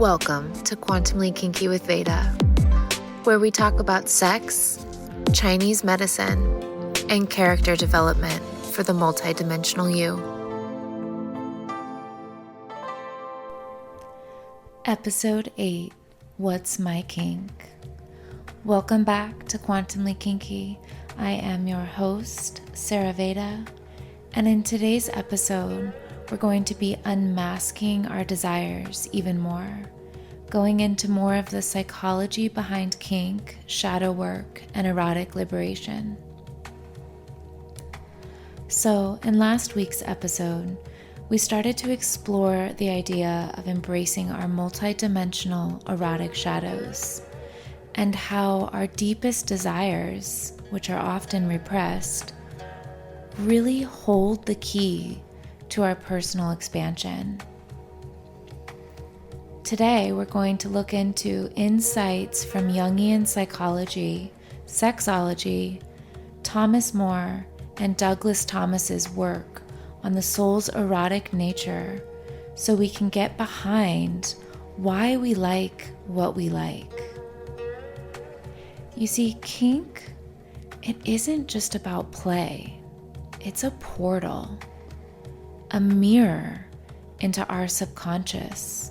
Welcome to Quantumly Kinky with Veda, where we talk about sex, Chinese medicine, and character development for the multidimensional you. Episode 8, What's My Kink? Welcome back to Quantumly Kinky. I am your host, SarahVeda, and in today's episode, we're going to be unmasking our desires even more, going into more of the psychology behind kink, shadow work, and erotic liberation. So, in last week's episode, we started to explore the idea of embracing our multidimensional erotic shadows and how our deepest desires, which are often repressed, really hold the key to our personal expansion. Today, we're going to look into insights from Jungian psychology, sexology, Thomas More, and Douglas Thomas's work on the soul's erotic nature, so we can get behind why we like what we like. You see, kink, it isn't just about play. It's a portal, a mirror into our subconscious,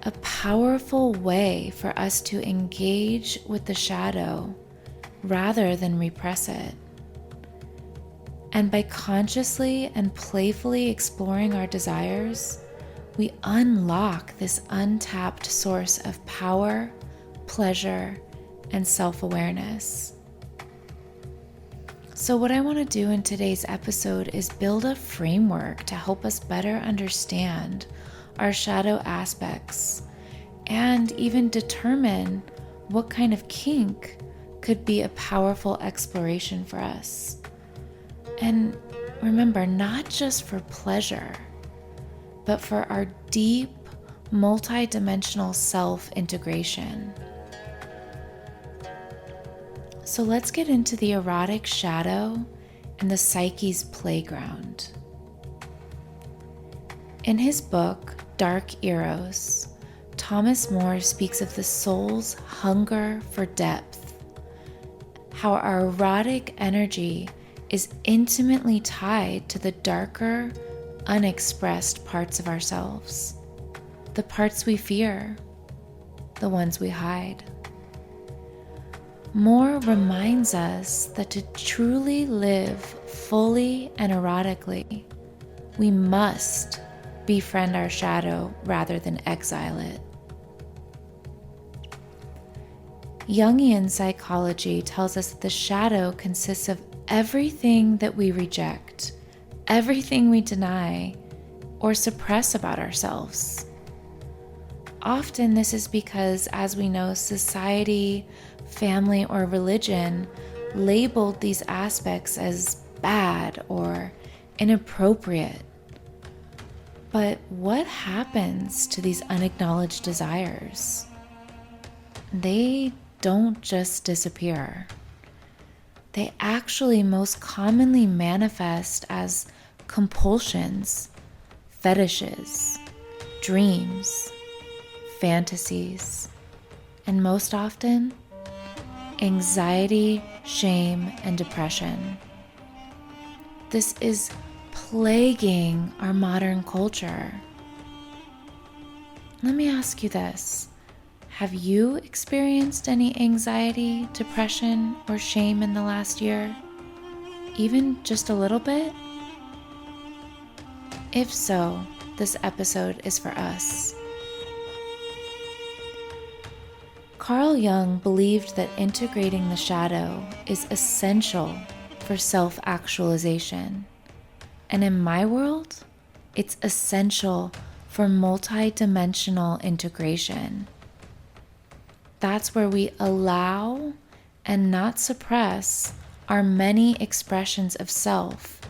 a powerful way for us to engage with the shadow rather than repress it. And by consciously and playfully exploring our desires, we unlock this untapped source of power, pleasure, and self-awareness. So what I want to do in today's episode is build a framework to help us better understand our shadow aspects and even determine what kind of kink could be a powerful exploration for us. And remember, not just for pleasure, but for our deep, multidimensional self-integration. So let's get into the erotic shadow and the psyche's playground. In his book, Dark Eros, Thomas More speaks of the soul's hunger for depth, how our erotic energy is intimately tied to the darker, unexpressed parts of ourselves, the parts we fear, the ones we hide. More reminds us that to truly live fully and erotically, we must befriend our shadow rather than exile it. Jungian psychology tells us that the shadow consists of everything that we reject, everything we deny or suppress about ourselves. Often this is because, as we know, society, family, or religion labeled these aspects as bad or inappropriate. But what happens to these unacknowledged desires? They don't just disappear. They actually most commonly manifest as compulsions, fetishes, dreams, fantasies, and most often, anxiety, shame, and depression. This is plaguing our modern culture. Let me ask you this. Have you experienced any anxiety, depression, or shame in the last year? Even just a little bit? If so, this episode is for us. Carl Jung believed that integrating the shadow is essential for self-actualization. And in my world, it's essential for multi-dimensional integration. That's where we allow and not suppress our many expressions of self,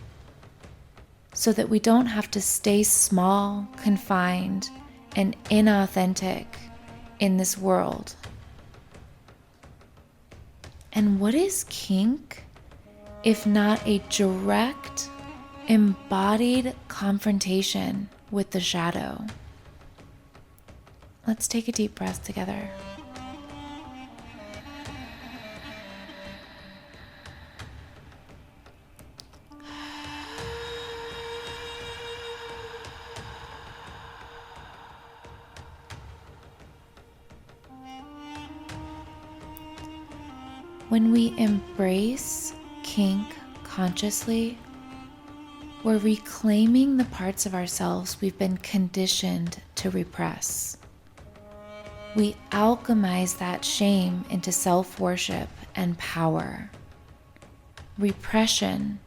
so that we don't have to stay small, confined, and inauthentic in this world. And what is kink if not a direct, embodied confrontation with the shadow? Let's take a deep breath together. When we embrace kink consciously, we're reclaiming the parts of ourselves we've been conditioned to repress. We alchemize that shame into self-worship and power, repression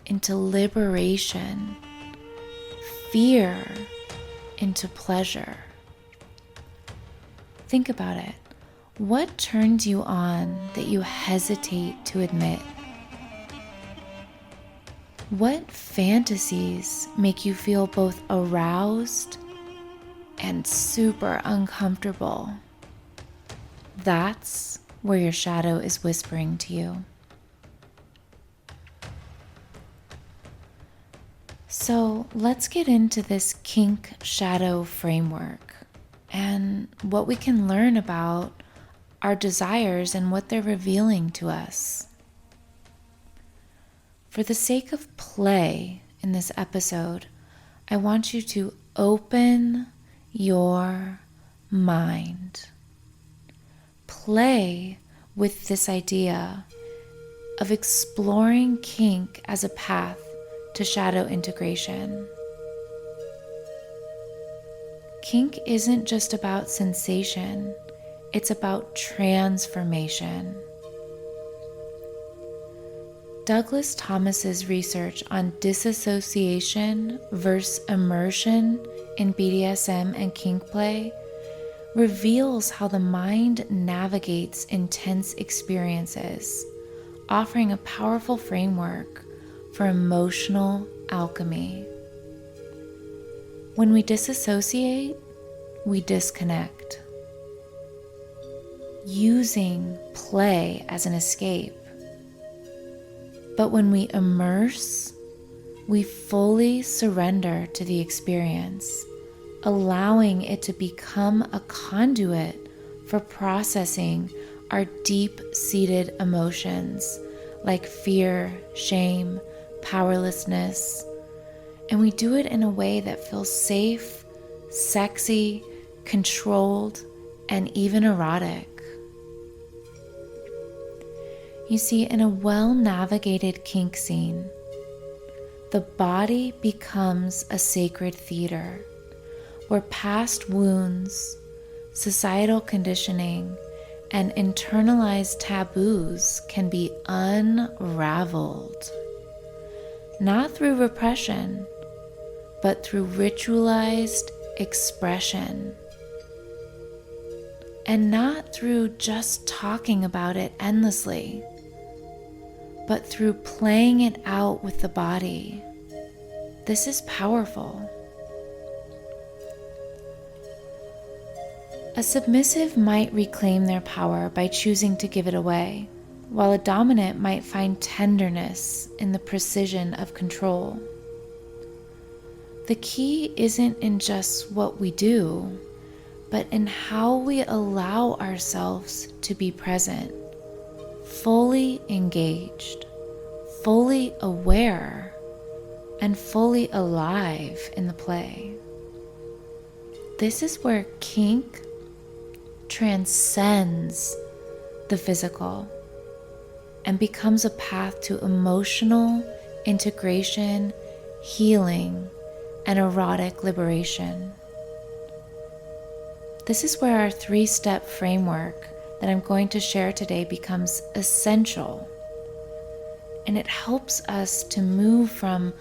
into liberation, fear into pleasure. Think about it. What turns you on that you hesitate to admit? What fantasies make you feel both aroused and super uncomfortable? That's where your shadow is whispering to you. So let's get into this kink shadow framework and what we can learn about our desires and what they're revealing to us. For the sake of play in this episode, I want you to open your mind. Play with this idea of exploring kink as a path to shadow integration. Kink isn't just about sensation, it's about transformation. Douglas Thomas's research on disassociation versus immersion in BDSM and kink play reveals how the mind navigates intense experiences, offering a powerful framework for emotional alchemy. When we disassociate, we disconnect, using play as an escape. But when we immerse, we fully surrender to the experience, allowing it to become a conduit for processing our deep-seated emotions like fear, shame, powerlessness. And we do it in a way that feels safe, sexy, controlled, and even erotic. You see, in a well-navigated kink scene, the body becomes a sacred theater where past wounds, societal conditioning, and internalized taboos can be unraveled. Not through repression, but through ritualized expression. And not through just talking about it endlessly, but through playing it out with the body. This is powerful. A submissive might reclaim their power by choosing to give it away, while a dominant might find tenderness in the precision of control. The key isn't in just what we do, but in how we allow ourselves to be present, fully engaged, fully aware, and fully alive in the play. This is where kink transcends the physical and becomes a path to emotional integration, healing, and erotic liberation. This is where our 3-step framework that I'm going to share today becomes essential, and it helps us to move from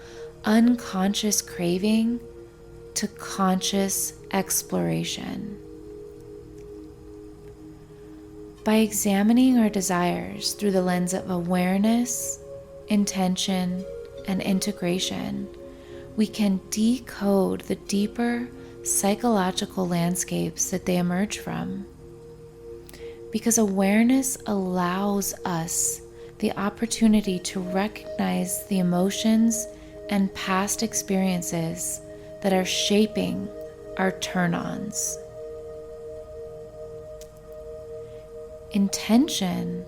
unconscious craving to conscious exploration. By examining our desires through the lens of awareness, intention, and integration, we can decode the deeper psychological landscapes that they emerge from. Because awareness allows us the opportunity to recognize the emotions and past experiences that are shaping our turn-ons. Intention,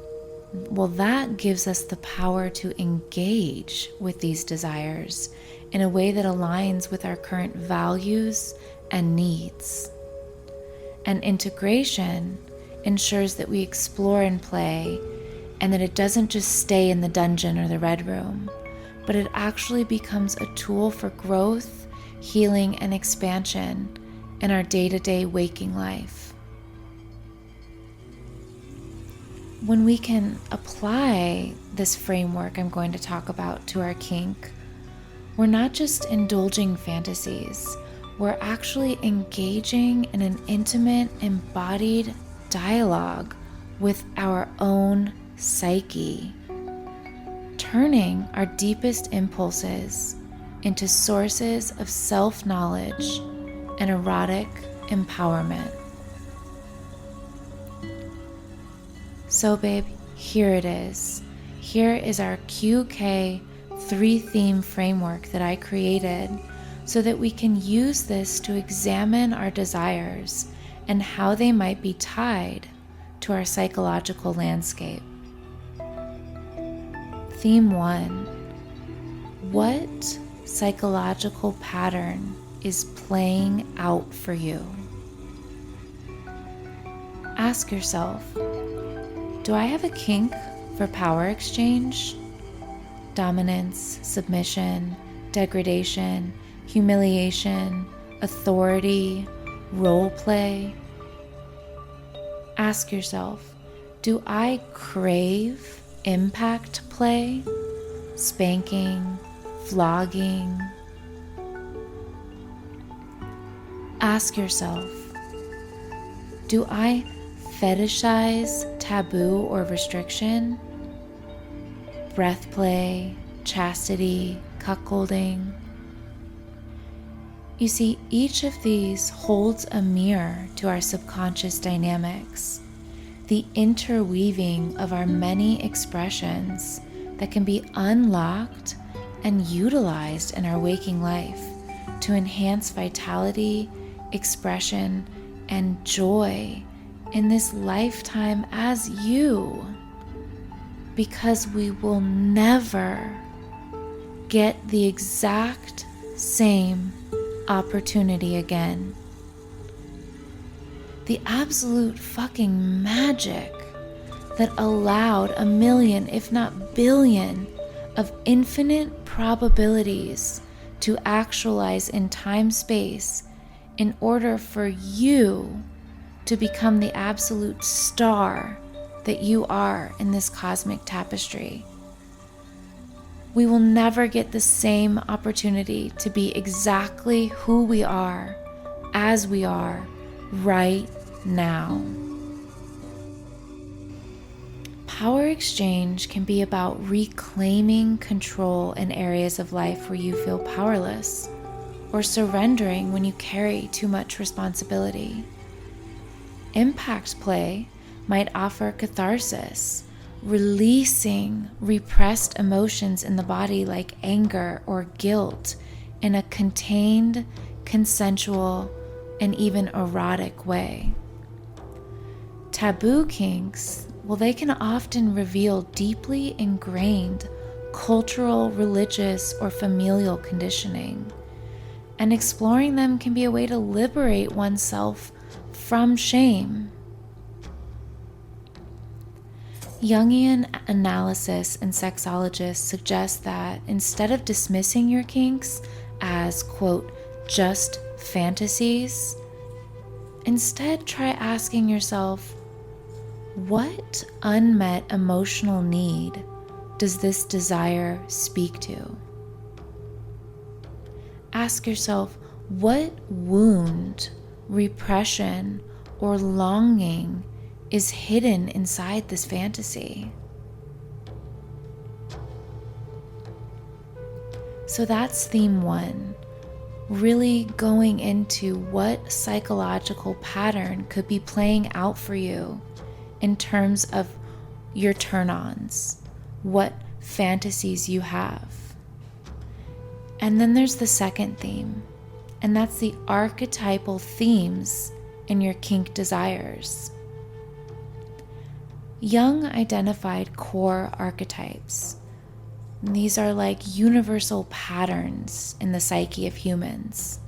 well, that gives us the power to engage with these desires in a way that aligns with our current values and needs. And integration ensures that we explore and play, and that it doesn't just stay in the dungeon or the red room, but it actually becomes a tool for growth, healing, and expansion in our day-to-day waking life. When we can apply this framework I'm going to talk about to our kink, we're not just indulging fantasies, we're actually engaging in an intimate, embodied dialogue with our own psyche, turning our deepest impulses into sources of self-knowledge and erotic empowerment. So babe, here it is. Here is our QK 3-theme framework that I created so that we can use this to examine our desires and how they might be tied to our psychological landscape. Theme 1. What psychological pattern is playing out for you? Ask yourself, do I have a kink for power exchange? Dominance, submission, degradation, humiliation, authority, role play? Ask yourself, do I crave impact play, spanking, flogging? Ask yourself, do I fetishize taboo or restriction? Breath play, chastity, cuckolding? You see, each of these holds a mirror to our subconscious dynamics, the interweaving of our many expressions that can be unlocked and utilized in our waking life to enhance vitality, expression, and joy in this lifetime as you, because we will never get the exact same opportunity again. The absolute fucking magic that allowed 1 million, if not billion, of infinite probabilities to actualize in time-space in order for you to become the absolute star that you are in this cosmic tapestry. We will never get the same opportunity to be exactly who we are, as we are, right now. Power exchange can be about reclaiming control in areas of life where you feel powerless, or surrendering when you carry too much responsibility. Impact play might offer catharsis, releasing repressed emotions in the body like anger or guilt in a contained, consensual, and even erotic way. Taboo kinks, well, they can often reveal deeply ingrained cultural, religious, or familial conditioning, and exploring them can be a way to liberate oneself from shame. Jungian analysis and sexologists suggest that instead of dismissing your kinks as, quote, just fantasies, instead try asking yourself, what unmet emotional need does this desire speak to? Ask yourself, what wound, repression, or longing is hidden inside this fantasy? So that's theme 1, really going into what psychological pattern could be playing out for you in terms of your turn-ons, what fantasies you have. And then there's the second theme, and that's the archetypal themes in your kink desires. Jung identified core archetypes. These are like universal patterns in the psyche of humans.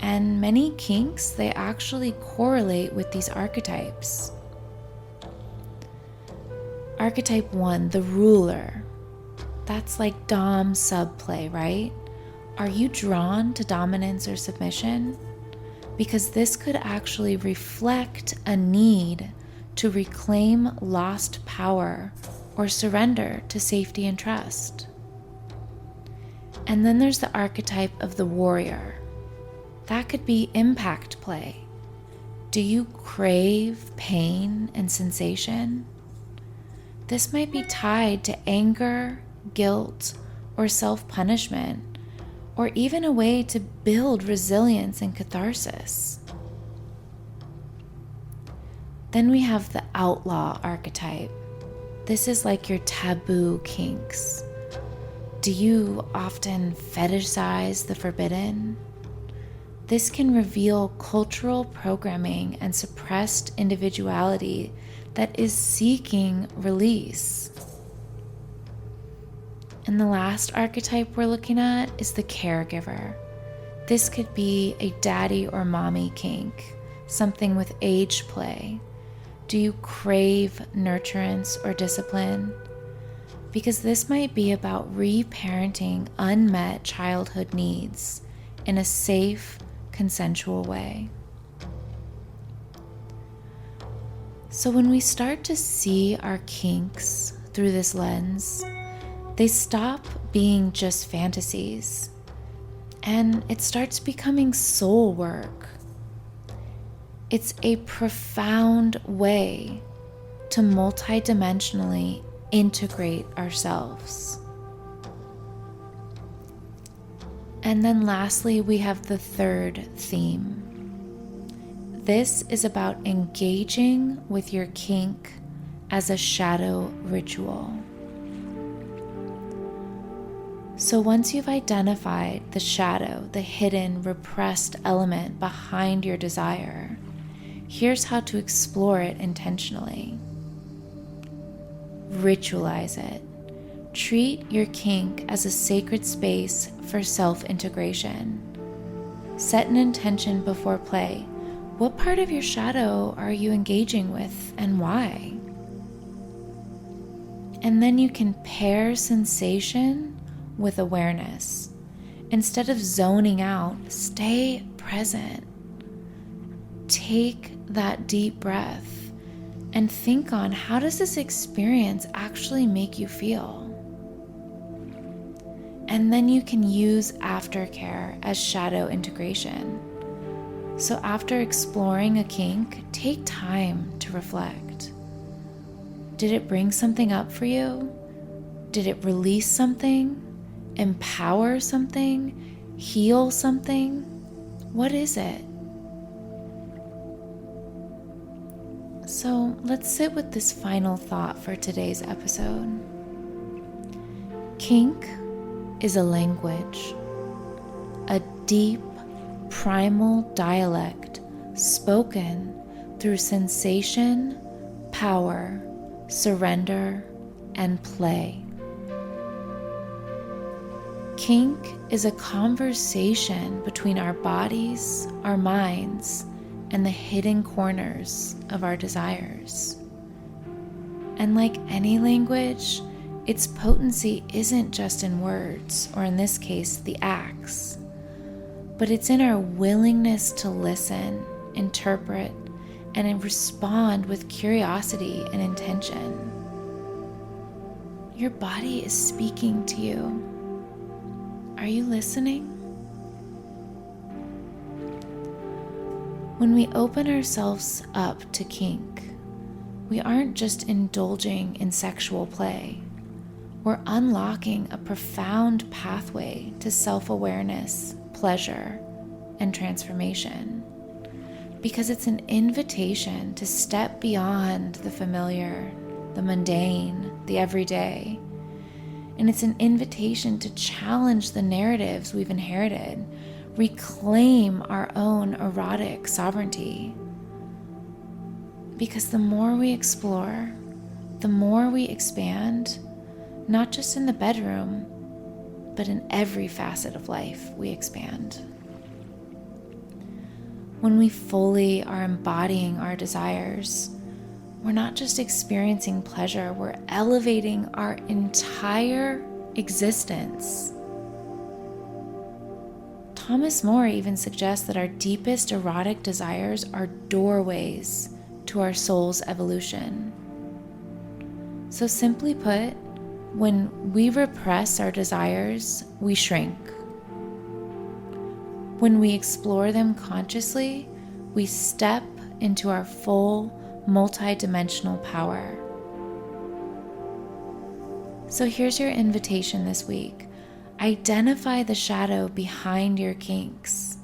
And many kinks, they actually correlate with these archetypes. Archetype 1, the ruler. That's like dom subplay, right? Are you drawn to dominance or submission? Because this could actually reflect a need to reclaim lost power or surrender to safety and trust. And then there's the archetype of the warrior. That could be impact play. Do you crave pain and sensation? This might be tied to anger, guilt, or self-punishment, or even a way to build resilience and catharsis. Then we have the outlaw archetype. This is like your taboo kinks. Do you often fetishize the forbidden? This can reveal cultural programming and suppressed individuality that is seeking release. And the last archetype we're looking at is the caregiver. This could be a daddy or mommy kink, something with age play. Do you crave nurturance or discipline? Because this might be about reparenting unmet childhood needs in a safe, consensual way. So when we start to see our kinks through this lens, they stop being just fantasies, and it starts becoming soul work. It's a profound way to multidimensionally integrate ourselves. And then lastly, we have the third theme. This is about engaging with your kink as a shadow ritual. So once you've identified the shadow, the hidden, repressed element behind your desire, here's how to explore it intentionally. Ritualize it. Treat your kink as a sacred space for self-integration. Set an intention before play. What part of your shadow are you engaging with and why? And then you can pair sensation with awareness. Instead of zoning out, stay present. Take that deep breath and think on, how does this experience actually make you feel? And then you can use aftercare as shadow integration. So after exploring a kink, take time to reflect. Did it bring something up for you? Did it release something? Empower something? Heal something? What is it? So let's sit with this final thought for today's episode. Kink is a language, a deep, primal dialect spoken through sensation, power, surrender, and play. Kink is a conversation between our bodies, our minds, and the hidden corners of our desires. And like any language, its potency isn't just in words, or in this case, the acts, but it's in our willingness to listen, interpret, and respond with curiosity and intention. Your body is speaking to you. Are you listening? When we open ourselves up to kink, we aren't just indulging in sexual play. We're unlocking a profound pathway to self-awareness, pleasure, and transformation. Because it's an invitation to step beyond the familiar, the mundane, the everyday. And it's an invitation to challenge the narratives we've inherited, reclaim our own erotic sovereignty. Because the more we explore, the more we expand, not just in the bedroom, but in every facet of life, we expand. When we fully are embodying our desires, we're not just experiencing pleasure, we're elevating our entire existence. Thomas More even suggests that our deepest erotic desires are doorways to our soul's evolution. So simply put, when we repress our desires, we shrink. When we explore them consciously, we step into our full, multi-dimensional power. So here's your invitation this week. Identify the shadow behind your kinks.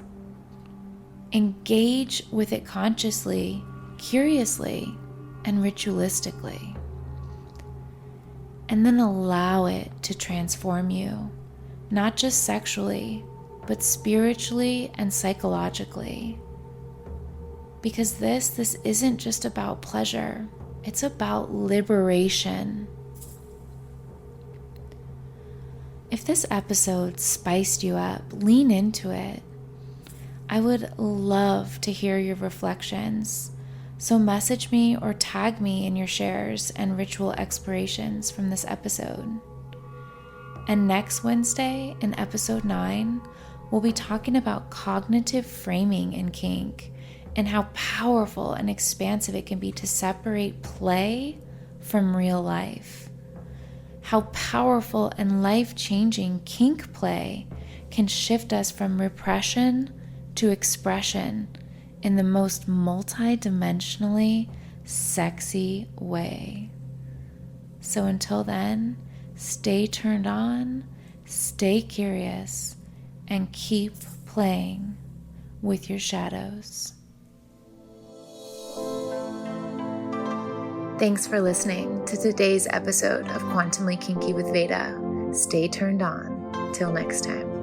Engage with it consciously, curiously, and ritualistically. And then allow it to transform you, not just sexually, but spiritually and psychologically. Because this isn't just about pleasure, it's about liberation. If this episode spiced you up, lean into it. I would love to hear your reflections, so message me or tag me in your shares and ritual explorations from this episode. And next Wednesday, in episode 9, we'll be talking about cognitive framing in kink and how powerful and expansive it can be to separate play from real life. How powerful and life-changing kink play can shift us from repression to expression in the most multi-dimensionally sexy way. So until then, stay turned on, stay curious, and keep playing with your shadows. Thanks for listening to today's episode of Quantumly Kinky with Veda. Stay turned on. Till next time.